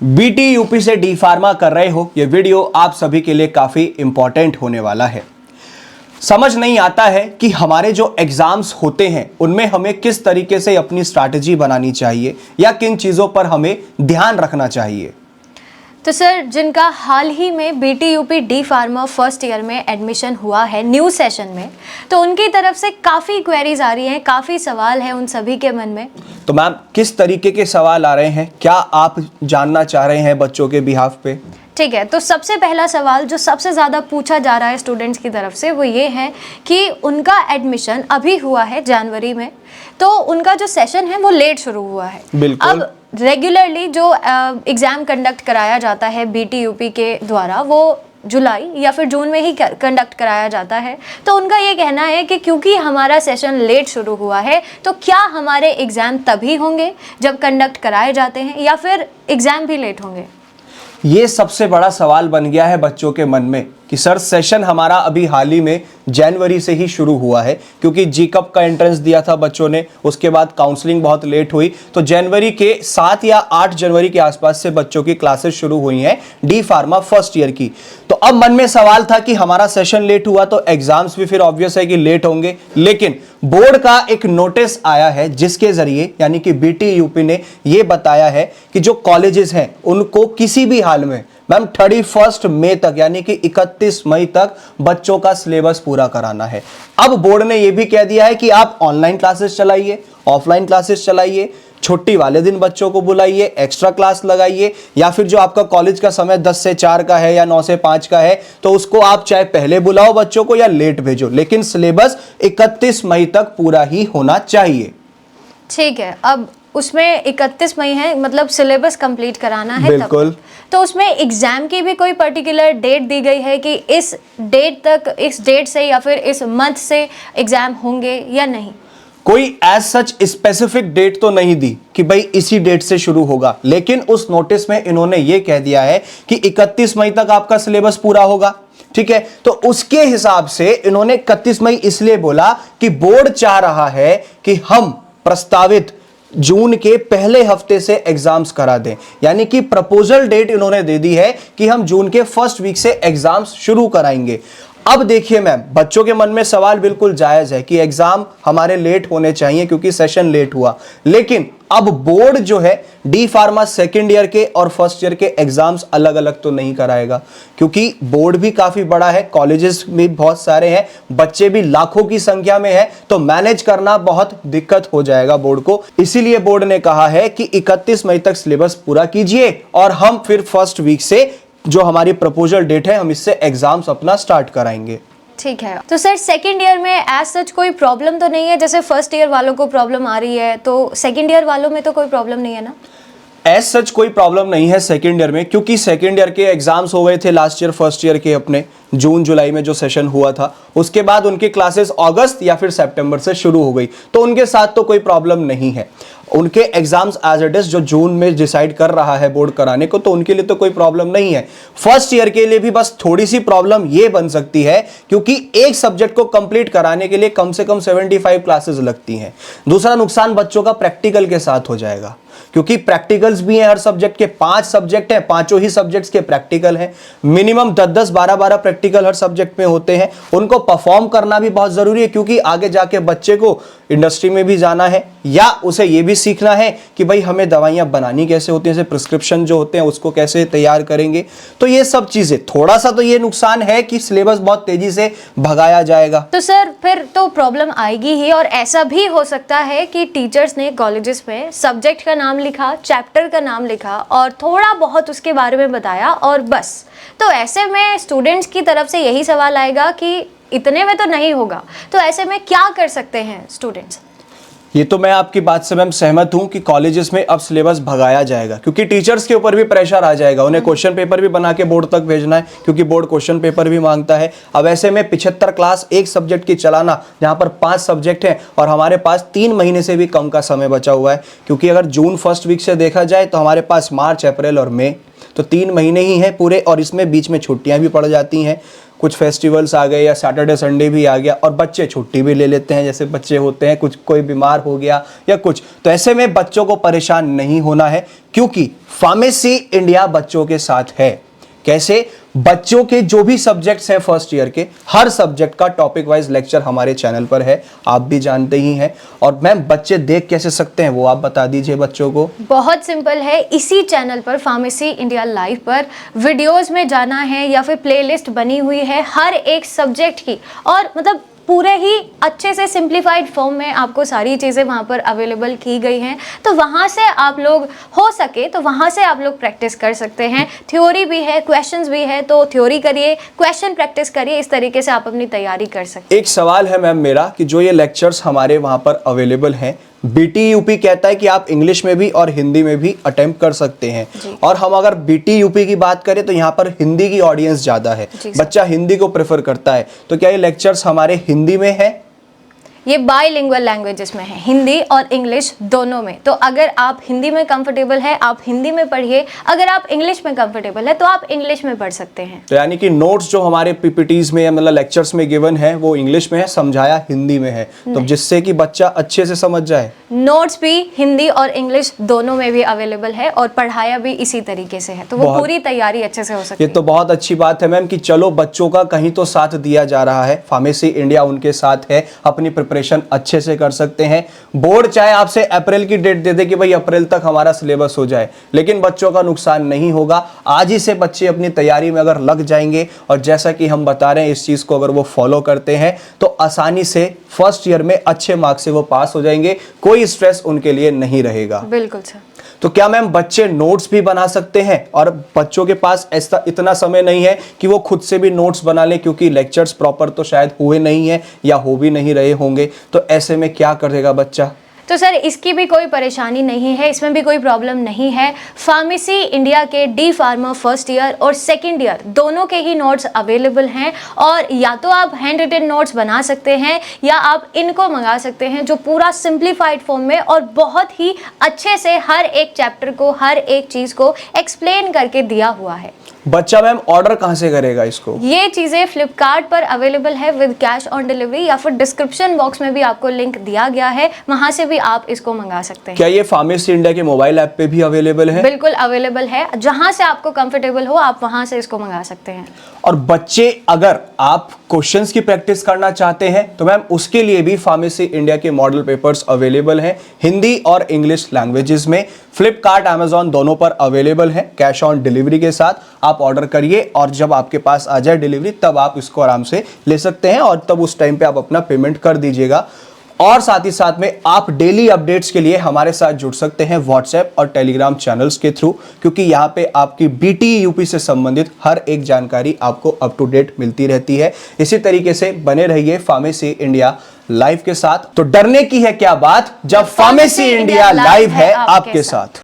BT UP से D pharma कर रहे हो, ये वीडियो आप सभी के लिए काफ़ी इंपॉर्टेंट होने वाला है। समझ नहीं आता है कि हमारे जो एग्ज़ाम्स होते हैं उनमें हमें किस तरीके से अपनी स्ट्रैटेजी बनानी चाहिए या किन चीज़ों पर हमें ध्यान रखना चाहिए। तो सर, जिनका हाल ही में BT UP D pharma first year में एडमिशन हुआ है न्यू सेशन में, तो उनकी तरफ से काफ़ी क्वेरीज आ रही हैं, काफ़ी सवाल हैं उन सभी के मन में। तो मैम, किस तरीके के सवाल आ रहे हैं, क्या आप जानना चाह रहे हैं बच्चों के बिहाफ पे? ठीक है, तो सबसे पहला सवाल जो सबसे ज़्यादा पूछा जा रहा है स्टूडेंट्स की तरफ से वो ये है कि उनका एडमिशन अभी हुआ है जनवरी में, तो उनका जो सेशन है वो लेट शुरू हुआ है। बिल्कुल। अब रेगुलरली जो एग्ज़ाम कंडक्ट कराया जाता है बीटी यूपी के द्वारा वो जुलाई या फिर जून में ही कंडक्ट कराया जाता है। तो उनका ये कहना है कि क्योंकि हमारा सेशन लेट शुरू हुआ है तो क्या हमारे एग्ज़ाम तभी होंगे जब कंडक्ट कराए जाते हैं या फिर एग्ज़ाम भी लेट होंगे? ये सबसे बड़ा सवाल बन गया है बच्चों के मन में कि सर, सेशन हमारा अभी हाल ही में जनवरी से ही शुरू हुआ है, क्योंकि जीकअप का एंट्रेंस दिया था बच्चों ने, उसके बाद काउंसलिंग बहुत लेट हुई, तो जनवरी के 7 या 8 जनवरी के आसपास से बच्चों की क्लासेस शुरू हुई हैं डी फार्मा फर्स्ट ईयर की। तो अब मन में सवाल था कि हमारा सेशन लेट हुआ तो एग्जाम्स भी फिर ऑब्वियस है कि लेट होंगे, लेकिन बोर्ड का एक नोटिस आया है जिसके जरिए यानी कि बीटी यूपी ने यह बताया है कि जो कॉलेजेस हैं उनको किसी भी हाल में मैम 31 मई तक यानी कि 31 मई तक बच्चों का सिलेबस पूरा कराना है। अब बोर्ड ने यह भी कह दिया है कि आप ऑनलाइन क्लासेस चलाइए, ऑफलाइन क्लासेस चलाइए, छुट्टी वाले दिन बच्चों को बुलाइए, एक्स्ट्रा क्लास लगाइए, या फिर जो आपका कॉलेज का समय 10 से 4 का है या 9 से 5 का है तो उसको आप चाहे पहले बुलाओ बच्चों को या लेट भेजो, लेकिन सिलेबस 31 मई तक पूरा ही होना चाहिए। ठीक है, अब उसमें 31 मई है, मतलब सिलेबस कंप्लीट कराना है। बिल्कुल। तो उसमें एग्जाम की भी कोई पर्टिकुलर डेट दी गई है कि इस डेट तक, इस डेट से या फिर इस मंथ से एग्जाम होंगे या नहीं? कोई एज सच स्पेसिफिक डेट तो नहीं दी कि भाई इसी डेट से शुरू होगा, लेकिन उस नोटिस में इन्होंने ये कह दिया है कि 31 मई तक आपका सिलेबस पूरा होगा। ठीक है, तो उसके हिसाब से इन्होंने 31 मई इसलिए बोला कि बोर्ड चाह रहा है कि हम प्रस्तावित जून के पहले हफ्ते से एग्जाम्स करा दें, यानी कि प्रपोजल डेट इन्होंने दे दी है कि हम जून के फर्स्ट वीक से एग्जाम्स शुरू कराएंगे। अब देखिए मैम, बच्चों के मन में सवाल बिल्कुल जायज है कि एग्जाम हमारे लेट होने चाहिए क्योंकि सेशन लेट हुआ, लेकिन अब बोर्ड जो है डी फार्मा सेकेंड ईयर के और फर्स्ट ईयर के एग्जाम्स अलग अलग तो नहीं कराएगा, क्योंकि बोर्ड भी काफी बड़ा है, कॉलेजेस भी बहुत सारे हैं, बच्चे भी लाखों की संख्या में है, तो मैनेज करना बहुत दिक्कत हो जाएगा बोर्ड को। इसीलिए बोर्ड ने कहा है कि 31 मई तक सिलेबस पूरा कीजिए और हम फिर फर्स्ट वीक से जो हमारी प्रपोजल डेट है हम इससे एग्जाम्स अपना स्टार्ट कराएंगे। ठीक है, तो सर सेकंड ईयर में एज सच कोई प्रॉब्लम तो नहीं है? जैसे फर्स्ट ईयर वालों को प्रॉब्लम आ रही है तो सेकंड ईयर वालों में तो कोई प्रॉब्लम नहीं है ना? एज सच कोई प्रॉब्लम नहीं है सेकेंड ईयर में, क्योंकि सेकेंड ईयर के एग्जाम्स हो गए थे लास्ट ईयर फर्स्ट ईयर के अपने जून जुलाई में जो सेशन हुआ था, उसके बाद उनकी क्लासेस अगस्त या फिर सितंबर से शुरू हो गई, तो उनके साथ तो कोई प्रॉब्लम नहीं है। उनके एग्जाम्स एज इट इज जो जून में डिसाइड कर रहा है बोर्ड कराने को, तो उनके लिए तो कोई प्रॉब्लम नहीं है। फर्स्ट ईयर के लिए भी बस थोड़ी सी प्रॉब्लम ये बन सकती है क्योंकि एक सब्जेक्ट को कंप्लीट कराने के लिए कम से कम 75 क्लासेस लगती हैं। दूसरा नुकसान बच्चों का प्रैक्टिकल के साथ हो जाएगा, क्योंकि प्रैक्टिकल्स भी हैं हर सब्जेक्ट के, 5 सब्जेक्ट हैं, पांचों ही सब्जेक्ट्स के प्रैक्टिकल हैं, मिनिमम 10-10, 12-12 प्रैक्टिकल हर सब्जेक्ट में होते हैं। उनको परफॉर्म करना भी बहुत जरूरी है, क्योंकि आगे जाके बच्चे को इंडस्ट्री में भी जाना है या उसे ये भी सीखना है कि भाई हमें दवाइयां बनानी कैसे होती हैं, प्रिस्क्रिप्शन जो होते हैं उसको कैसे तैयार करेंगे। तो ये सब चीजें, थोड़ा सा तो ये नुकसान है कि सिलेबस बहुत तेजी से भगाया जाएगा। तो सर फिर तो प्रॉब्लम आएगी ही, और ऐसा भी हो सकता है कि टीचर्स ने कॉलेजेस में सब्जेक्ट का नाम लिखा, चैप्टर का नाम लिखा और थोड़ा बहुत उसके बारे में बताया और बस। तो ऐसे में स्टूडेंट्स की तरफ से यही सवाल आएगा कि इतने में तो नहीं होगा, तो ऐसे में क्या कर सकते हैं स्टूडेंट्स? ये तो मैं आपकी बात से मैम सहमत हूं कि कॉलेजेस में अब सिलेबस भगाया जाएगा, क्योंकि टीचर्स के ऊपर भी प्रेशर आ जाएगा, उन्हें क्वेश्चन पेपर भी बना के बोर्ड तक भेजना है, क्योंकि बोर्ड क्वेश्चन पेपर भी मांगता है। अब ऐसे में 75 क्लास एक सब्जेक्ट की चलाना, जहां पर 5 सब्जेक्ट हैं और हमारे पास 3 महीने से भी कम का समय बचा हुआ है, क्योंकि अगर जून फर्स्ट वीक से देखा जाए तो हमारे पास मार्च, अप्रैल और मई, तो 3 महीने ही हैं पूरे, और इसमें बीच में छुट्टियां भी पड़ जाती हैं। कुछ फेस्टिवल्स आ गए या सैटरडे संडे भी आ गया और बच्चे छुट्टी भी ले लेते हैं, जैसे बच्चे होते हैं कुछ, कोई बीमार हो गया या कुछ, तो ऐसे में बच्चों को परेशान नहीं होना है क्योंकि फार्मेसी इंडिया बच्चों के साथ है। कैसे? बच्चों के जो भी सब्जेक्ट्स हैं फर्स्ट ईयर के, हर सब्जेक्ट का टॉपिक वाइज लेक्चर हमारे चैनल पर है, आप भी जानते ही हैं। और मैम बच्चे देख कैसे सकते हैं वो आप बता दीजिए बच्चों को। बहुत सिंपल है, इसी चैनल पर फार्मेसी इंडिया लाइव पर वीडियोस में जाना है या फिर प्लेलिस्ट बनी हुई है हर एक सब्जेक्ट की, और मतलब पूरे ही अच्छे से सिंप्लीफाइड फॉर्म में आपको सारी चीज़ें वहाँ पर अवेलेबल की गई हैं। तो वहाँ से आप लोग हो सके तो वहाँ से आप लोग प्रैक्टिस कर सकते हैं। थ्योरी भी है, क्वेश्चंस भी है, तो थ्योरी करिए, क्वेश्चन प्रैक्टिस करिए, इस तरीके से आप अपनी तैयारी कर सकते हैं। एक सवाल है मैम मेरा कि जो ये लेक्चर्स हमारे वहाँ पर अवेलेबल हैं, BTUP कहता है कि आप इंग्लिश में भी और हिंदी में भी अटेम्प्ट कर सकते हैं, और हम अगर BTUP की बात करें तो यहाँ पर हिंदी की ऑडियंस ज़्यादा है, बच्चा हिंदी को प्रेफर करता है, तो क्या ये लेक्चर्स हमारे हिंदी में है? ये बाइलिंगुअल लैंग्वेजेस में है, हिंदी और इंग्लिश दोनों में। तो अगर आप हिंदी में कंफर्टेबल है आप हिंदी में पढ़िए, अगर आप इंग्लिश में कंफर्टेबल है तो आप इंग्लिश में पढ़ सकते हैं। तो यानी कि नोट्स जो हमारे PPTs में मतलब लेक्चर्स में गिवन है वो इंग्लिश में है, समझाया हिंदी में है, तो जिससे कि बच्चा अच्छे से समझ जाए। नोट्स भी हिंदी और इंग्लिश दोनों में भी अवेलेबल है और पढ़ाया भी इसी तरीके से है, तो वो पूरी तैयारी अच्छे से हो सकती है। ये तो बहुत अच्छी बात है मैम कि चलो बच्चों का कहीं तो साथ दिया जा रहा है, फार्मेसी इंडिया उनके साथ है, अपनी प्रिपरेशन अच्छे से कर सकते हैं। बोर्ड चाहे आपसे अप्रैल की डेट दे दे कि भाई अप्रैल तक हमारा सिलेबस हो जाए, लेकिन बच्चों का नुकसान नहीं होगा। आज ही से बच्चे अपनी तैयारी में अगर लग जाएंगे और जैसा कि हम बता रहे हैं इस चीज को अगर वो फॉलो करते हैं तो आसानी से फर्स्ट ईयर में अच्छे मार्क्स से वो पास हो जाएंगे, कोई स्ट्रेस उनके लिए नहीं रहेगा। बिल्कुल सर। तो क्या मैम बच्चे नोट्स भी बना सकते हैं? और बच्चों के पास ऐसा इतना समय नहीं है कि वो खुद से भी नोट्स बना लें, क्योंकि लेक्चर्स प्रॉपर तो शायद हुए नहीं है या हो भी नहीं रहे होंगे, तो ऐसे में क्या करेगा बच्चा? तो सर इसकी भी कोई परेशानी नहीं है, इसमें भी कोई प्रॉब्लम नहीं है। फार्मेसी इंडिया के डी फार्मा फर्स्ट ईयर और सेकंड ईयर दोनों के ही नोट्स अवेलेबल हैं, और या तो आप हैंड रिटन नोट्स बना सकते हैं या आप इनको मंगा सकते हैं जो पूरा सिंप्लीफाइड फॉर्म में और बहुत ही अच्छे से हर एक चैप्टर को, हर एक चीज़ को एक्सप्लेन करके दिया हुआ है। बच्चा मैम ऑर्डर कहाँ से करेगा इसको? ये चीज़ें फ्लिपकार्ट पर अवेलेबल है विद कैश ऑन डिलीवरी, या फिर डिस्क्रिप्शन बॉक्स में भी आपको लिंक दिया गया है, वहां से भी आप इसको मंगा सकते हैं। क्या ये फार्मेसी इंडिया के मोबाइल ऐप पे भी अवेलेबल है? बिल्कुल अवेलेबल है, जहां से आपको कंफर्टेबल हो आप वहां से इसको मंगा सकते हैं। और बच्चे अगर आप क्वेश्चंस की प्रैक्टिस करना चाहते हैं तो मैम उसके लिए भी फार्मेसी इंडिया के मॉडल पेपर्स अवेलेबल हैं हिंदी और इंग्लिश लैंग्वेजेस में। फ्लिपकार्ट, अमेजॉन दोनों पर अवेलेबल है, कैश ऑन डिलीवरी के साथ आप ऑर्डर करिए और जब आपके पास आ जाए डिलीवरी तब आप इसको आराम से ले सकते हैं, और तब उस टाइम पे आप अपना पेमेंट कर दीजिएगा। और साथ ही साथ में आप डेली अपडेट्स के लिए हमारे साथ जुड़ सकते हैं व्हाट्सएप और टेलीग्राम चैनल्स के थ्रू, क्योंकि यहाँ पे आपकी BTUP से संबंधित हर एक जानकारी आपको अप टू डेट मिलती रहती है। इसी तरीके से बने रहिए फार्मेसी इंडिया लाइव के साथ। तो डरने की है क्या बात जब फार्मेसी इंडिया लाइव है आपके साथ।